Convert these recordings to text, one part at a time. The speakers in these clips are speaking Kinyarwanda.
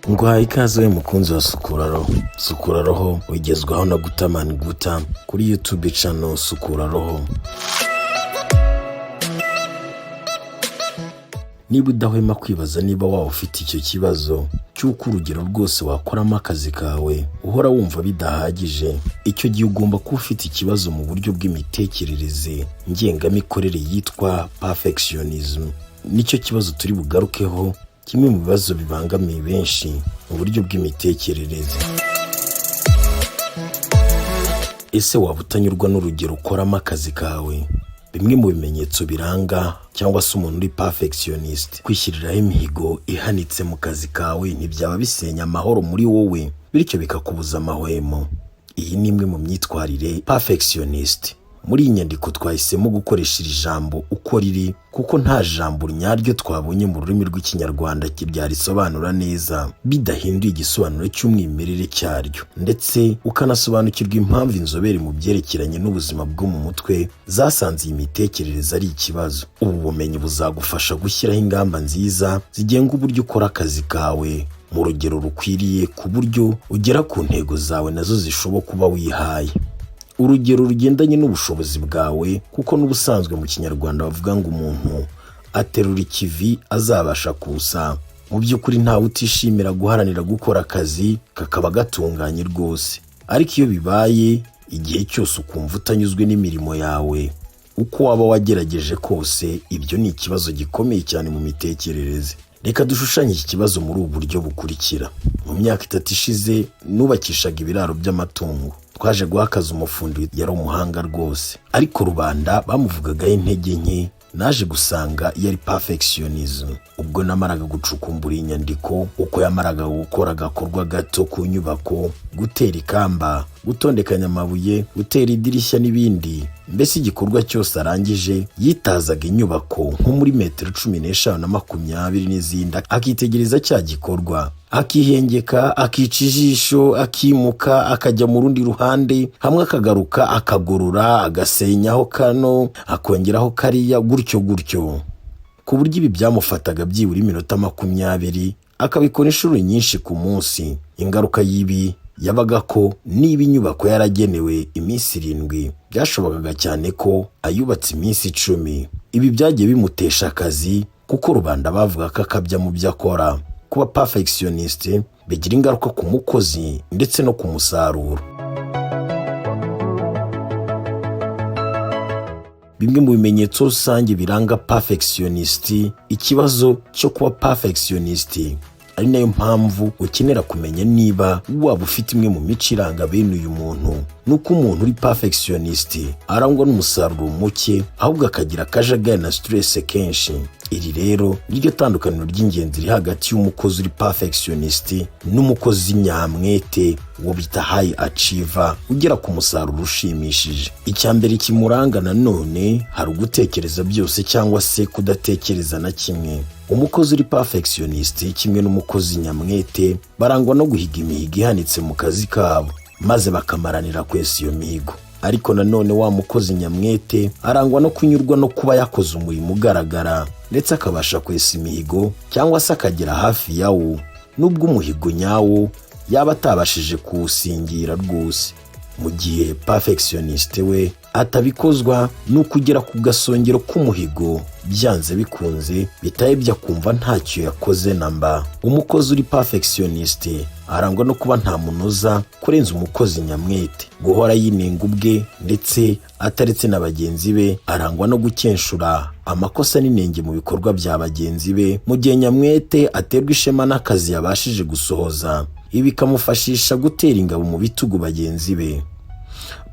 Urwaye ikaze mukunzi wa Sukura Roho wigezwaho na Gutamani Guta kuri YouTube channel Sukura Roho. Niba udahwema kwibaza niba waba ufite icyo kibazo cy'uko urugero rwose wakoramo akazi kawe uhora wumva bidahagije, icyo gihe ugomba kuba ufite ikibazo mu buryo bw'imitekerereze ngengamikorere yitwa perfectionism. Nicyo kibazo turi bugarukeho, kimwe mu bibazo bibangamiye benshi mu buryo bw'imitekerereze. Ese waba utanyurwa n'urugero ukoramo akazi kawe? Bimwe mu bimenyetso biranga cyangwa se umuntu uri perfectionist, kwishyiriraho imihigo ihanitse mu kazi kawe ntibyaba bisenya amahoro muri wowe, bityo bikakubuza amahwemo. Iyi ni imwe mu myitwarire perfectionist. Muri iyi nyandiko twahisemo gukoresha iri jambo uko riri, kuko nta jambo nyaryo twabonye mu rurimi rw'ikinyarwanda ryarisobanura neza bidahinduye igisobanuro cy'umwimerere cyaryo, ndetse ukanasobanukirwa impamvu inzobere mu byerekeranye n'ubuzima bwo mu mutwe zasanze iyi mitekerereze ari ikibazo. Ubu bumenyi buzagufasha gushyiraho ingamba nziza zigenga uburyo ukora akazi kawe mu rugero rukwiriye, ku buryo ugera ku ntego zawe nazo zishoboka kuba wihaye. Urugero rugendanye n'ubushobozi bwawe, kuko n'ubusanzwe mu kinyarwanda bavuga ngo umuntu aterura ikivi azabasha kusa. Mu by'ukuri ntawe utishimira guharanira gukora akazi kakaba gatunganye rwose, ariko iyo bibaye igihe cyose ukumva utanyuzwe n'imirimo yawe uko waba wagerageje kose, ibyo ni ikibazo gikomeye cyane mu mitekerereze. Reka dushushanye iki kibazo muri ubu buryo bukurikira. Mu myaka 3 ishize nubakishaga ibiraro by'amatungo. Twaje guhakaza umufundi yari umuhanga rwose, ariko rubanda bamuvugagaho intege nke. Naje gusanga yari perfectionism. Ubwo namaraga gucukumbura inyandiko, uko yamaraga gukora agakorwa gato ku nyubako, gutera ikamba, gutondekanya amabuye, gutera idirishya n'ibindi, mbese igikorwa cyose arangije yitazaga inyubako nko muri metero 15 na 20 n'izindi, akitegereza cya gikorwa, akihengeka, akica ijisho, akimuka, akajya mu rundi ruhande, hamwe akagaruka akagorora, agasenyaho kano, akongeraho kariya, gutyo, ku buryo ibi byamufataga byibura iminota 20, akabikora inshuro nyinshi ku munsi. Ingaruka y'ibi yabaga ko niba inyubako yaragenewe iminsi 7, byashobokaga cyane ko ayubatse iminsi 10. Ibi byagiye bimutesha akazi, kuko rubanda bavuga ko akabya mu byo akora. Kuba perfectionist bigira ingaruka ku mukozi ndetse no ku musaruro. Bimwe mu bimenyetso rusange biranga perfectionist, ikibazo cyo kuba perfectionist ari nayo mpamvu ukenera kumenya niba waba ufite imwe mu mico iranga bene uyu muntu. Nuko umuntu uri perfectionist arangwa n'umusaruro muke, ahubwo akagira akajagari na stress kenshi. Iri rero niryo tandukaniro ry'ingenzi riri hagati y'umukozi uri perfectionist n'umukozi nyamwete wo bita high achiever ugera ku musaruro ushimishije. Icyambere kimuranga nanone hari ugutekereza byose cyangwa se kudatekereza na kimwe. Umukozi uri perfectionist kimwe n'umukozi nyamwete barangwa no guhiga imihigo ihanitse mu kazi kabo, maze bakamaranira kwesa iyo mihigo. Ariko nanone wa mukozi nyamwete arangwa no kunyurwa no kuba yakoze umurimo ugaragara, ndetse akabasha kwesa imihigo cyangwa se akagera hafi yawo, nubwo umuhigo nyawo yaba atabashije kuwusingira rwose. Mu gihe perfectionist we atabikozwa n'ukugera ku gasongero k'umuhigo, byanze bikunze bitaye bya kumva ntacyo yakoze namba. Umukozi uri perfectionist arangwa no kuba nta munoza kurenza umukozi nyamwete, guhora yinenga ubwe ndetse ataretse na bagenzi be, arangwa no gukenshura amakosa n'inenge mu bikorwa bya bagenzi be, mu gihe nyamwete aterwa ishema n'akazi yabashije gusohoza. Ibi bikamufashisha gutera ingabo mu bitugu bagenzi be.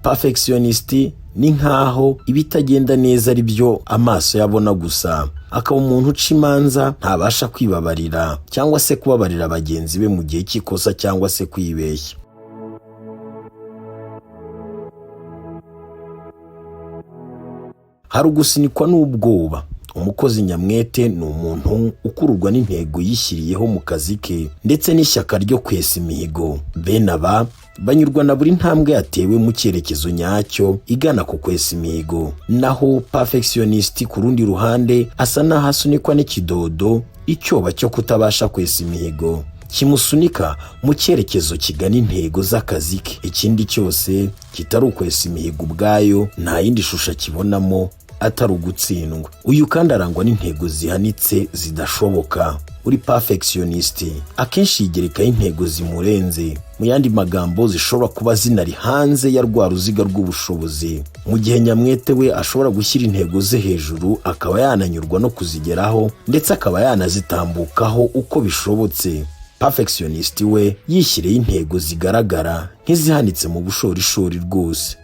Perfectionist ni nkaho ibitagenda neza ari byo amaso yabona gusa, akaba umuntu uca imanza, ntabasha kwibabarira cyangwa se kubabarira bagenzi be mu gihe cy'ikosa cyangwa se kwibeshya. Hari ugusinikwa n'ubwoba. Umukozi nyamwete ni umuntu ukururwa n'intego yishyiriyeho mu kazi ke ndetse n'ishyaka ryo kwesa imihigo. Bene aba banyurwa na buri ntambwe yatewe mu cyerekezo nyacyo igana ku kwesa imihigo. Naho perfectionist ku rundi ruhande asa n'ahasunikwa n'ikidodo, icyoba cyo kutabasha kwesa imihigo. kimusunika mu cyerekezo kigana intego z'akazi ke. Ikindi cyose kitari ukwesa imihigo ubwayo nta yindi shusho kibonamo atari ugutsindwa. Uyu kandi arangwa n'intego zihanitse zidashoboka. Uri perfectionist akenshi yigerekaho intego zimurenze, mu yandi magambo zishobora kuba zinari hanze ya rwa ruziga rw'ubushobozi, mu gihe nyamwete we ashobora gushyira intego ze hejuru akaba yananyurwa no kuzigeraho ndetse akaba yanazitambukaho uko bishobotse. Perfectionist we yishyiriye intego zigaragara nk'izihanitse mu bushorishori rwose.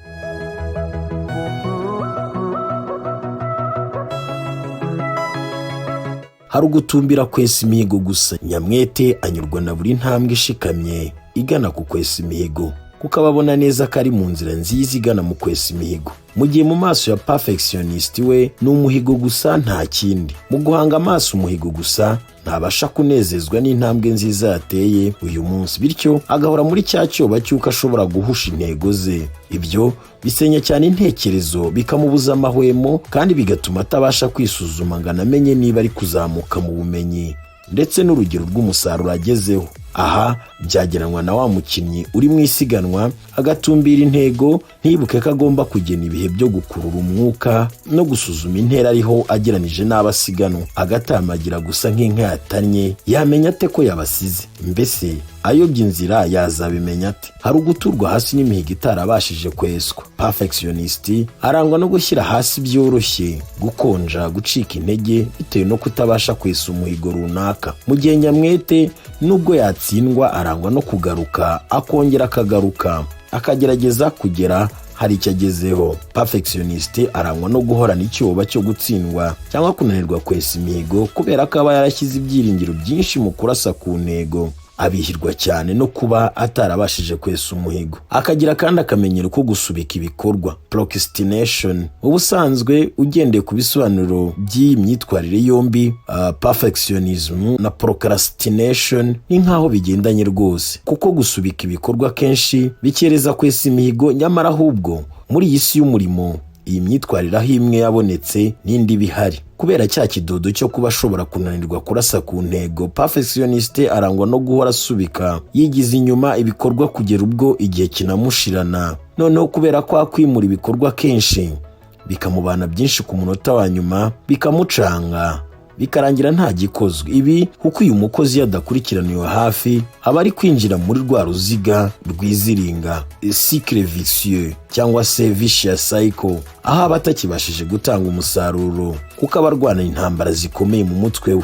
Hari ugutumbira kwesa imihigo gusa. Nyamwete anyurwa na buri ntambwe ishikamye igana ku kwesa imihigo, kuko ababona neza ko ari mu nzira nziza igana mu kwesa imihigo, mu gihe mu maso ya perfectionist we ni umuhigo gusa nta kindi. Mu guhanga amaso umuhigo gusa ntabasha kunezezwa n'intambwe nziza yateye uyu munsi, bityo agahora muri cya cyoba cy'uko ashobora guhusha intego ze. Ibyo bisenya cyane intekerezo, bikamubuza amahwemo, kandi bigatuma atabasha kwisuzuma ngo anamenye niba ari kuzamuka mu bumenyi ndetse n'urugero rw'umusaruro agezeho. Aha byageranwa na wa mukinnyi uri mu isiganwa agatumbira intego, ntibuke ko agomba kugena ibihe byo gukurura umwuka no gusuzuma intera ariho ageranije n'abasiganwa, agatamagira gusa nk'inka yatannye. Yamenya ate ko yabasize? Mbese ayobye inzira yazabimenya ate? Hari uguturwa hasi n'imihigo itarabashije kweswa. Perfectionist arangwa no gushyira hasi byoroshye, gukonja, gucika intege bitewe no kutabasha kwesa umuhigo runaka, mu gihe nyamwete nubwo yatsindwa arangwa no kugaruka, akongera akagaruka, akagerageza kugera hari icyo agezeho. Perfectionist arangwa no guhorana icyoba cyo gutsindwa cyangwa kunanirwa kwesa imihigo, kubera ko aba yarashyize ibyiringiro byinshi mu kurasa ku ntego. Abihirwa cyane no kuba atarabashije kwesa umuhigo. Akagira kandi akamenyero ko gusubika ibikorwa, procrastination. Ubusanzwe ugendeye ku bisobanuro by'iyi myitwarire yombi, perfectionism na procrastination ni nkaho bigendanye rwose, kuko gusubika ibikorwa kenshi bikereza kwesa imihigo, nyamara ahubwo muri iyi si y'umurimo iyi myitwarire aho imwe yabonetse n'indi bihari. Kubera cya kidodo cyo kuba ashobora kunanirwa kurasa ku ntego, perfectionist arangwa no guhora asubika, yigiza inyuma ibikorwa kugera ubwo igihe kinamushirana. Noneho kubera ko akwimura ibikorwa kenshi bikamubana byinshi ku munota wa nyuma, bikamucanga, bikarangira nta gikozwe. Ibi kuko uyu mukozi yadakurikiraniwe hafi aba ari kwinjira muri rwa ruziga rwiziringa, cycle vicieux cyangwa se vicious cycle, aho aba atakibashije gutanga umusaruro kuko aba arwana intambara zikomeye mu mutwe we.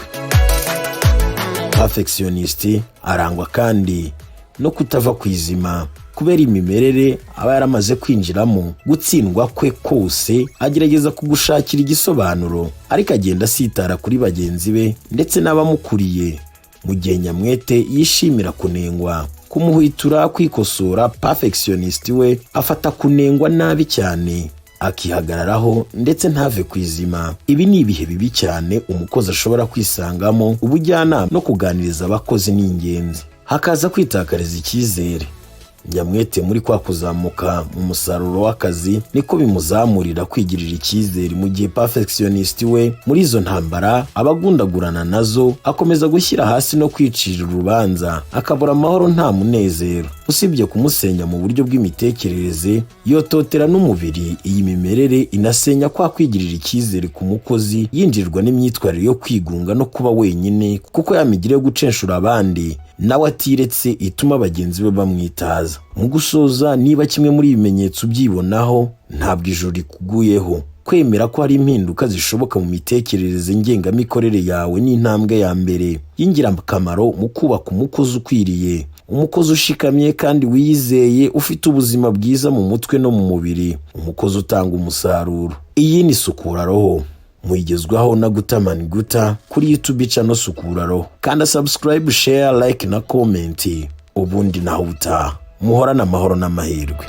Perfectionist arangwa kandi no kutava ku izima, kubera imimerere aba yaramaze kwinjiramo. Gutsindwa kwe kose agerageza kugushakira igisobanuro, ariko agenda asitara kuri bagenzi be ndetse n'abamukuriye, mu gihe nyamwete yishimira kunengwa, kumuhwitura, kwikosora. Perfectionist we afata kunengwa nabi cyane, akihagararaho ndetse ntave ku izima. Ibi ni ibihe bibi cyane umukozi ashobora kwisangamo. Ubujyanama no kuganiriza abakozi ni ingenzi. Hakaza kwitakariza icyizere. Nyamwete muri kwa kuzamuka mu musaruro w'akazi niko bimuzamurira kwigirira icyizere, mu gihe perfectionist we muri izo ntambara abagundagurana nazo akomeza gushyira hasi no kwicira urubanza, akabura amahoro nta munezero. Usibye kumusenya mu buryo bw'imitekerereze, yototera n'umubiri. Iyi mimerere inasenya kwa kwigirira icyizere ku mukozi, yinjirwa n'imyitwarire yo kwigunga no kuba wenyine, kuko yamigire yo gucenshura abandi nawe atiretse ituma bagenzi be bamwitaza. Mu gusoza, niba kimwe muri ibimenyetso byibonaho, ntabwo ijuru rikuguyeho. Kwemera ko hari impinduka zishoboka mu mitekerereze ngengamikorere yawe ni intambwe ya mbere y'ingirakamaro mu kubaka umukozi ukwiriye, umukozi ushikamye kandi wiyizeye, ufite ubuzima bwiza mu mutwe no mu mubiri, umukozi utanga umusaruro. Iyi ni Sukura Roho, muyigezwaho na Gutamani Guta kuri YouTube channel Sukura Roho. Kanda subscribe, share, like na comment. Ubundi naho utaha muhorana amahoro n'amahirwe.